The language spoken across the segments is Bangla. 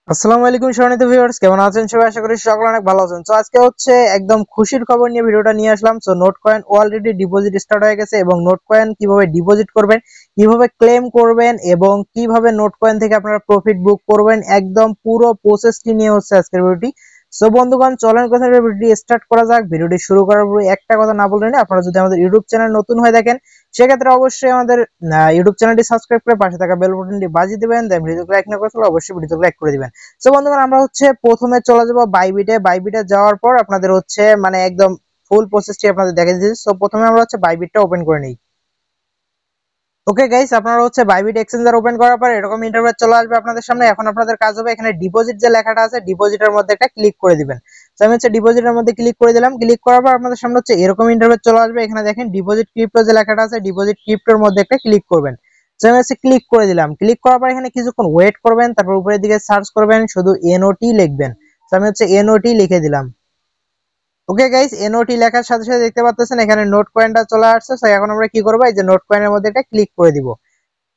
আসসালামু আলাইকুম সম্মানিত ভিউয়ার্স, কেমন আছেন সবাই? আশা করি সকলে অনেক ভালো আছেন। তো আজকে হচ্ছে একদম খুশির খবর নিয়ে ভিডিওটা নিয়ে আসলাম। So note coin already deposit start হয়ে গেছে এবং নোট কয়েন কিভাবে ডিপোজিট করবেন, কিভাবে ক্লেম করবেন এবং কিভাবে নোট কয়েন থেকে আপনারা প্রফিট বুক করবেন, একদম পুরো প্রসেসটি নিয়ে হচ্ছে আজকের ভিডিওটি। সো বন্ধুগণ, চলেন কথা ভিডিওটি স্টার্ট করা যাক। ভিডিওটি শুরু করার পরে একটা কথা না বললেন, আপনারা যদি আমাদের ইউটিউব চ্যানেল নতুন হয়ে থাকেন সেক্ষেত্রে অবশ্যই আমাদের ইউটিউব চ্যানেলটি সাবস্ক্রাইব করে পাশে থাকা বেল বাটনটি বাজিয়ে দিবেন। দেন ভিডিওটি লাইক না করে থাকলে অবশ্যই ভিডিওটি লাইক করে দিবেন। সো বন্ধুগণ, আমরা হচ্ছে প্রথমে চলে যাব বাইবিটে যাওয়ার পর আপনাদের হচ্ছে মানে একদম ফুল প্রসেসটি আপনাদের দেখিয়ে দিচ্ছি। সো প্রথমে আমরা হচ্ছে বাইবিটটা ওপেন করে নিই। ওকে গাইস, আপনারা হচ্ছে বাইবিট এক্সচেঞ্জার ওপেন করার পর এরকম ইন্টারফেস চলে আসবে আপনাদের সামনে। এখন আপনাদের কাজ হবে এখানে ডিপোজিট যে লেখাটা আছে ডিপোজিটের মধ্যে একটা ক্লিক করে দিবেন। তো আমি হচ্ছে ডিপোজিটের মধ্যে ক্লিক করে দিলাম। ক্লিক করার পর আপনাদের সামনে হচ্ছে এরকম ইন্টারফেস চলে আসবে। এখানে দেখেন ডিপোজিট ক্রিপ্টো যে লেখাটা আছে ডিপোজিট ক্রিপ্টোর মধ্যে একটা ক্লিক করবেন। তো আমি হচ্ছে ক্লিক করে দিলাম। ক্লিক করার পর এখানে কিছুক্ষণ ওয়েট করবেন, তারপর উপরের দিকে সার্চ করবেন, শুধু এনওটি লিখবেন। তো আমি হচ্ছে এনওটি লিখে দিলাম। ওকে গাইস, এনওটি লেখার সাথে সাথে দেখতে পাচ্ছেন এখানে নোট কয়েনটা চলে আসছে। তো এখন আমরা কি করব, এই যে নোট কয়েনের মধ্যে এটা ক্লিক করে দিব।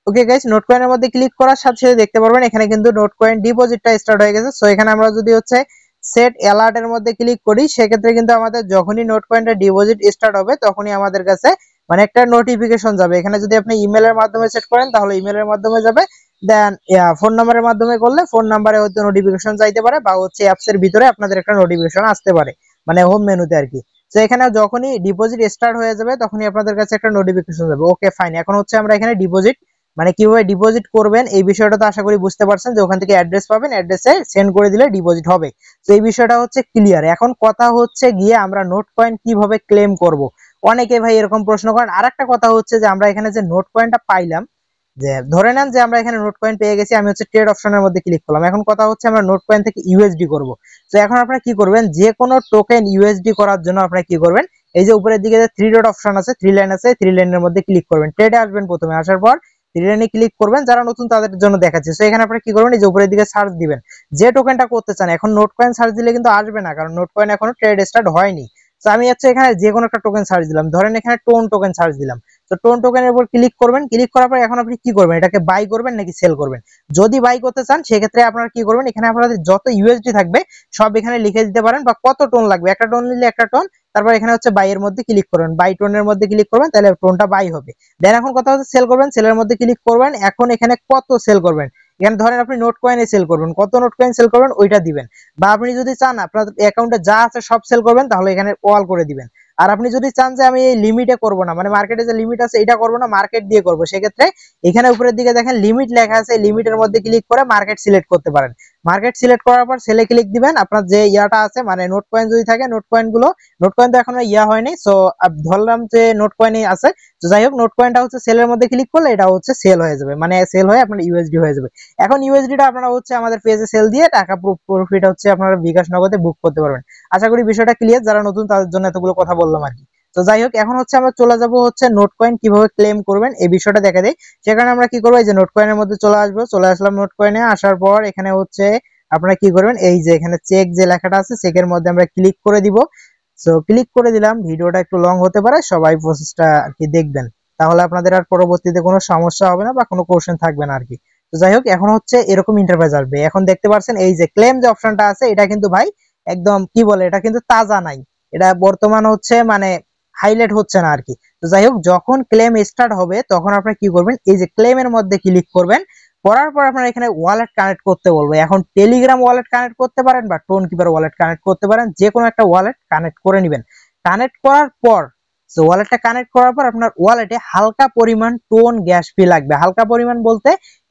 ওকে গাইস, নোট কয়েনের মধ্যে ক্লিক করার সাথে সাথে দেখতে পারবেন এখানে কিন্তু নোট কয়েন ডিপোজিটটা স্টার্ট হয়ে গেছে। সো এখানে আমরা যদি হচ্ছে সেট অ্যালার্ট এর মধ্যে ক্লিক করি সেক্ষেত্রে কিন্তু আমাদের যখনই নোট কয়েনটা ডিপোজিট স্টার্ট হবে তখনই আমাদের কাছে মানে একটা নোটিফিকেশন যাবে। এখানে যদি আপনি ইমেলের মাধ্যমে সেট করেন তাহলে ইমেলের মাধ্যমে যাবে। দেন ফোন নাম্বারের মাধ্যমে করলে ফোন নাম্বারে হয়তো নোটিফিকেশন যাইতে পারে, বা হচ্ছে অ্যাপস এর ভিতরে আপনাদের একটা নোটিফিকেশন আসতে পারে, মানে হোম মেনুতে আর কি। তো এখানে যখনই ডিপোজিট স্টার্ট হয়ে যাবে তখনই আপনাদের কাছে একটা নোটিফিকেশন যাবে। ওকে ফাইন, এখন হচ্ছে আমরা এখানে ডিপোজিট মানে কিভাবে ডিপোজিট করবেন এই বিষয়টা তো আশা করি বুঝতে পারছেন, যে ওখান থেকে অ্যাড্রেস পাবেন, অ্যাড্রেসে সেন্ড করে দিলে ডিপোজিট হবে। তো এই বিষয়টা হচ্ছে ক্লিয়ার। এখন কথা হচ্ছে গিয়ে আমরা নোট কয়েন কিভাবে ক্লেম করব। অনেকে ভাই এরকম প্রশ্ন করেন। আরেকটা কথা হচ্ছে যে আমরা এখানে যে নোট কয়েনটা পাইলাম, যে ধরে নেন যে আমরা এখানে নোট কয়েন পেয়ে গেছি, আমি হচ্ছে ট্রেড অপশনের মধ্যে ক্লিক করলাম। এখন কথা হচ্ছে আমরা নোট কয়েন থেকে ইউএসডি করব। তো এখন আপনারা কি করবেন, যে কোনো টোকেন ইউএসডি করার জন্য আপনারা কি করবেন, এই যে উপরের দিকে যে থ্রি ডট অপশন আছে, থ্রি লাইন আছে, থ্রি লাইনের মধ্যে ক্লিক করবেন। ট্রেডে আসবেন, প্রথমে আসার পর থ্রি লাইনে ক্লিক করবেন। যারা নতুন তাদের জন্য দেখাচ্ছি। তো এখানে আপনারা কি করবেন, এই যে উপরের দিকে সার্চ দিবেন যে টোকেনটা করতে চান। এখন নোট কয়েন সার্চ দিলে কিন্তু আসবে না, কারণ নোট কয়েন এখনো ট্রেড স্টার্ট হয়নি। তো আমি হচ্ছে এখানে যে কোনো একটা টোকেন সার্চ দিলাম, ধরেন এখানে টোন টোকেন সার্চ দিলাম। তো টোন টোকেনের উপর ক্লিক করবেন। ক্লিক করার পর এখন আপনি কি করবেন, এটাকে বাই করবেন নাকি সেল করবেন। যদি বাই করতে চান সেক্ষেত্রে আপনারা কি করবেন, এখানে আপনাদের যত ইউএসডি থাকবে সব এখানে লিখে দিতে পারেন, বা কত টোন লাগবে, একটা টোন নিলে একটা টোন। তারপর এখানে হচ্ছে বাই এর মধ্যে ক্লিক করবেন, বাই টোনের মধ্যে ক্লিক করবেন, তাহলে টোনটা বাই হবে। দেন এখন কথা হচ্ছে সেল করবেন, সেলের মধ্যে ক্লিক করবেন। এখন এখানে কত সেল করবেন, এখানে ধরেন আপনি নোট কয়েনে সেল করবেন, কত নোট কয়েন সেল করবেন ওইটা দিবেন। বা আপনি যদি চান আপনার অ্যাকাউন্টে যা আছে সব সেল করবেন, তাহলে এখানে অল করে দিবেন। আর আপনি যদি চান যে আমি এই লিমিটে করব না, মানে মার্কেটে যে লিমিট আছে এটা করব না, মার্কেট দিয়ে করব, সেক্ষেত্রে এখানে উপরের দিকে দেখেন লিমিট লেখা আছে, লিমিটের মধ্যে ক্লিক করে মার্কেট সিলেক্ট করতে পারেন। মার্কেট সিলেক্ট করার পর সেলে ক্লিক দিবেন। আপনার যে ইয়াটা আছে মানে নোট কয়েন যদি থাকে, নোট কয়েন গুলো, নোট কয়েন তো এখনো ইয়া হয়নি, সো ধরলাম যে নোট কয়েনই আছে। তো যাই হোক, নোট কয়েনটা হচ্ছে সেলের মধ্যে ক্লিক করলে এটা হচ্ছে সেল হয়ে যাবে, মানে সেল হয়ে আপনার ইউএসডি হয়ে যাবে। এখন ইউএসডিটা আপনারা হচ্ছে আমাদের পেজে সেল দিয়ে টাকা প্রফিট হচ্ছে আপনারা বিকাশ নগদে বুক করতে পারবেন। আশা করি বিষয়টা ক্লিয়ার, যারা নতুন তাদের জন্য এতগুলো কথা বললাম আর কি। তো যাই হোক, এখন হচ্ছে আমরা চলে যাব হচ্ছে নোট কয়েন কিভাবে ক্লেম করবেন এই বিষয়টা দেখা দেয়। সেখানে আমরা কি করবো, এই যে নোট কয়েনের মধ্যে চলে আসবো। চলে আসলাম নোট কয়েনে। আসার পর এখানে হচ্ছে আপনারা কি করবেন, এই যে এখানে চেক যে লেখাটা আছে চেকের মধ্যে আমরা ক্লিক করে দিব। সো ক্লিক করে দিলাম। ভিডিওটা একটু লং হতে পারে, সবাই প্রসেসটা আর কি দেখবেন, তাহলে আপনাদের আর পরবর্তীতে কোনো সমস্যা হবে না বা কোনো কোশ্চেন থাকবে না আর কি। তো যাই হোক, এখন হচ্ছে এরকম ইন্টারফেস আসবে। এখন দেখতে পাচ্ছেন এই যে ক্লেম যে অপশনটা আছে এটা কিন্তু ভাই একদম কি বলে, এটা কিন্তু তাজা নাই, এটা বর্তমান হচ্ছে মানে হাইলাইট হচ্ছে না আর কি। তো যাই হোক, যখন ক্লেম স্টার্ট হবে তখন আপনারা কি করবেন, এই যে ক্লেমের মধ্যে ক্লিক করবেন। করার পর আপনারা এখানে ওয়ালেট কানেক্ট করতে বলবো। এখন টেলিগ্রাম ওয়ালেট কানেক্ট করতে পারেন বা টোন কিপার ওয়ালেট কানেক্ট করতে পারেন, যে কোনো একটা ওয়ালেট কানেক্ট করে নেবেন। কানেক্ট করার পর ওয়ালেটটা কানেক্ট করার পর আপনার ওয়ালেটে হালকা পরিমাণ টোন গ্যাস ফি লাগবে। হালকা পরিমাণ বলতে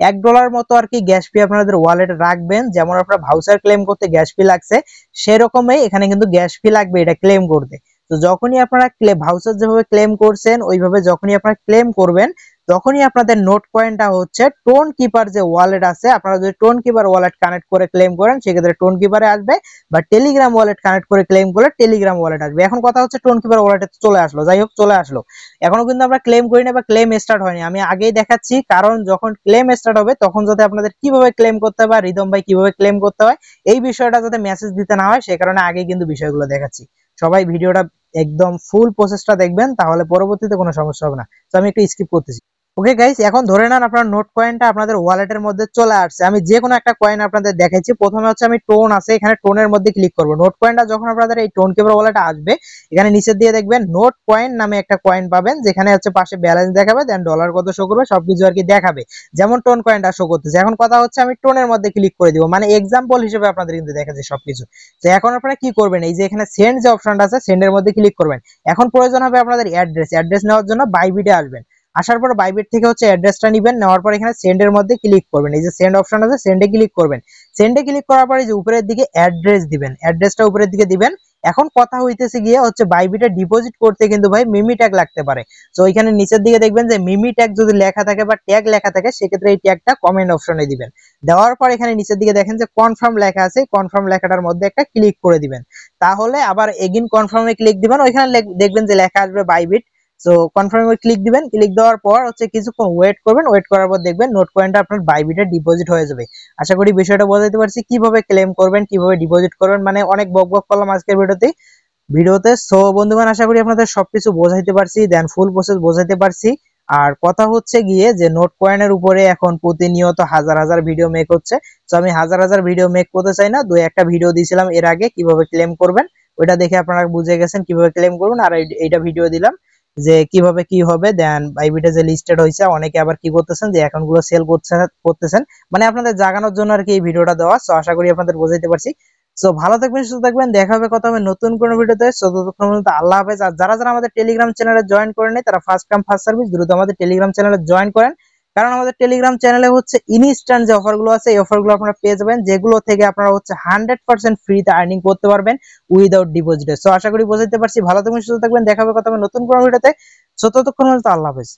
$1 মতো আর কি গ্যাস ফি আপনাদের ওয়ালেটে রাখবেন। যেমন আপনারা ভাউচার ক্লেম করতে গ্যাস ফি লাগছে, সেরকমই এখানে কিন্তু গ্যাস ফি লাগবে এটা ক্লেম করতে। তো যখনই আপনারা ভাউচার যেভাবে ক্লেম করছেন ওইভাবে যখনই আপনারা ক্লেম করবেন তখনই আপনাদের নোট কয়েনটা হচ্ছে টোন কিপার যে ওয়ালেট আছে, আপনারা যদি টোন কিপার ওয়ালেট কানেক্ট করে ক্লেম করেন সেক্ষেত্রে টোন কিপারে আসবে, বা টেলিগ্রাম ওয়ালেট কানেক্ট করে ক্লেম করলে টেলিগ্রাম ওয়ালেট আসবে। এখন কথা হচ্ছে টোন কিপার ওয়ালেটে চলে আসলো। যাই হোক, চলে আসলো। এখনো কিন্তু আমরা ক্লেম করি না বা ক্লেম স্টার্ট হয়নি, আমি আগেই দেখাচ্ছি, কারণ যখন ক্লেম স্টার্ট হবে তখন যাতে আপনাদের কিভাবে ক্লেম করতে হবে, রিদম ভাই কিভাবে ক্লেম করতে হয় এই বিষয়টা যাতে মেসেজ দিতে না হয়, সে কারণে আগেই কিন্তু বিষয়গুলো দেখাচ্ছি। সবাই ভিডিওটা একদম ফুল প্রসেসটা দেখবেন, তাহলে পরবর্তীতে কোনো সমস্যা হবে না। তো আমি একটু স্কিপ করতেছি। ওকে গাইস, এখন ধরে নেন আপনার নোট কয়েনটা আপনাদের ওয়ালেটের মধ্যে চলে আসছে। আমি যে কোনো একটা কয়েন আপনাদের দেখাচ্ছি। প্রথমে হচ্ছে আমি টোন আছে, এখানে টোনের মধ্যে ক্লিক করব। নোট কয়েনটা যখন আপনাদের এই টোন কিপার ওয়ালেটে আসবে, এখানে নিচের দিয়ে দেখবেন নোট কয়েন নামে একটা কয়েন পাবেন, যেখানে হচ্ছে পাশে ব্যালেন্স দেখাবে, দেন ডলার কত শো করবে, সবকিছু আর কি দেখাবে, যেমন টোন কয়েনটা শো করতেছে। এখন কথা হচ্ছে আমি টোনের মধ্যে ক্লিক করে দিব, মানে এক্সাম্পল হিসেবে আপনাদের কিন্তু দেখাচ্ছে সবকিছু। তো এখন আপনারা কি করবেন, এই যে এখানে সেন্ড যে অপশনটা আছে, সেন্ডের মধ্যে ক্লিক করবেন। এখন প্রয়োজন হবে আপনাদের অ্যাড্রেস নেওয়ার জন্য বাইবিটে আসবেন। আসার পর বাইবিট থেকে হচ্ছে অ্যাড্রেসটা নেবেন, নেওয়ার পর এখানে সেন্ডের মধ্যে ক্লিক করবেন। এই যে সেন্ড অপশন আছে, সেন্ডে ক্লিক করবেন। সেন্ডে ক্লিক করার পর এই যে উপরের দিকে অ্যাড্রেস দিবেন, অ্যাড্রেসটা উপরের দিকে দিবেন। এখন কথা হইতেছে গিয়ে হচ্ছে বাইবিটে ডিপোজিট করতে কিন্তু ভাই মিমি ট্যাগ লাগতে পারে। তো এখানে নিচের দিকে দেখবেন যে মিমি ট্যাগ যদি লেখা থাকে বা ট্যাগ লেখা থাকে, সেক্ষেত্রে এই ট্যাগটা কমেন্ট অপশনে দিবেন। দেওয়ার পর এখানে নিচের দিকে দেখেন যে কনফার্ম লেখা আছে, কনফার্ম লেখাটার মধ্যে একটা ক্লিক করে দিবেন। তাহলে আবার এগিন কনফার্মে ক্লিক দিবেন, ওইখানে দেখবেন যে লেখা আসবে বাইবিট। সো কনফার্মে ক্লিক দিবেন, ক্লিক দেওয়ার পর হচ্ছে কিছুক্ষণ ওয়েট করবেন, ওয়েট করার পর দেখবেন নোট কয়েনটা আপনার বাইবিটে ডিপোজিট হয়ে যাবে। আশা করি বিষয়টা বোঝাতে পারছি, কিভাবে ক্লেম করবেন, কিভাবে ডিপোজিট করবেন। মানে অনেক বক করলাম আজকের ভিডিওতে। সো বন্ধুগণ, আশা করি আপনাদের সবকিছু বোঝাইতে পারছি, দেন ফুল প্রসেস বোঝাইতে পারছি। আর কথা হচ্ছে গিয়ে যে নোট কয়েনের উপরে এখন প্রতিনিয়ত হাজার হাজার ভিডিও মেক হচ্ছে। তো আমি হাজার হাজার ভিডিও মেক করতে চাই না, দুই একটা ভিডিও দিয়েছিলাম এর আগে কিভাবে ক্লেম করবেন, ওইটা দেখে আপনারা বুঝে গেছেন কিভাবে ক্লেম করবেন। আর এইটা ভিডিও দিলাম যে কিভাবে কি হবে। দেন বাইবিটে যে লিস্টেড হয়েছে, অনেকে আবার কি করতেছেন যে অ্যাকাউন্ট গুলো সেল করতেছেন, মানে আপনাদের জাগানোর জন্য আর কি এই ভিডিওটা দেওয়া। সো আশা করি আপনাদের বোঝাইতে পারছি। সো ভালো থাকবেন, সুস্থ থাকবেন, দেখা হবে কথা হবে নতুন কোনো ভিডিওতে। সো ততক্ষণ পর্যন্ত আল্লাহ হাফেজ। আর যারা যারা আমাদের টেলিগ্রাম চ্যানেলে জয়েন করেন নাই, তারা ফার্স্ট কাম ফার্স্ট সার্ভিস দ্রুত আমাদের টেলিগ্রাম চ্যানেলে জয়েন করেন। কারণ আমাদের টেলিগ্রাম চ্যানেলে হচ্ছে ইনস্ট্যান্ট যে অফারগুলো আছে, এই অফারগুলো আপনারা পেয়ে যাবেন, যেগুলো থেকে আপনারা হচ্ছে 100% ফ্রিতে আর্নিং করতে পারবেন উইদাউট ডিপোজিটে। সো আশা করি বোঝাতে পারছি। ভালো থাকবেন, সুস্থ থাকবেন, দেখা হবে কথা হবে নতুন কোনো ভিডিওতে। সো ততক্ষণ পর্যন্ত আল্লাহ হাফেজ।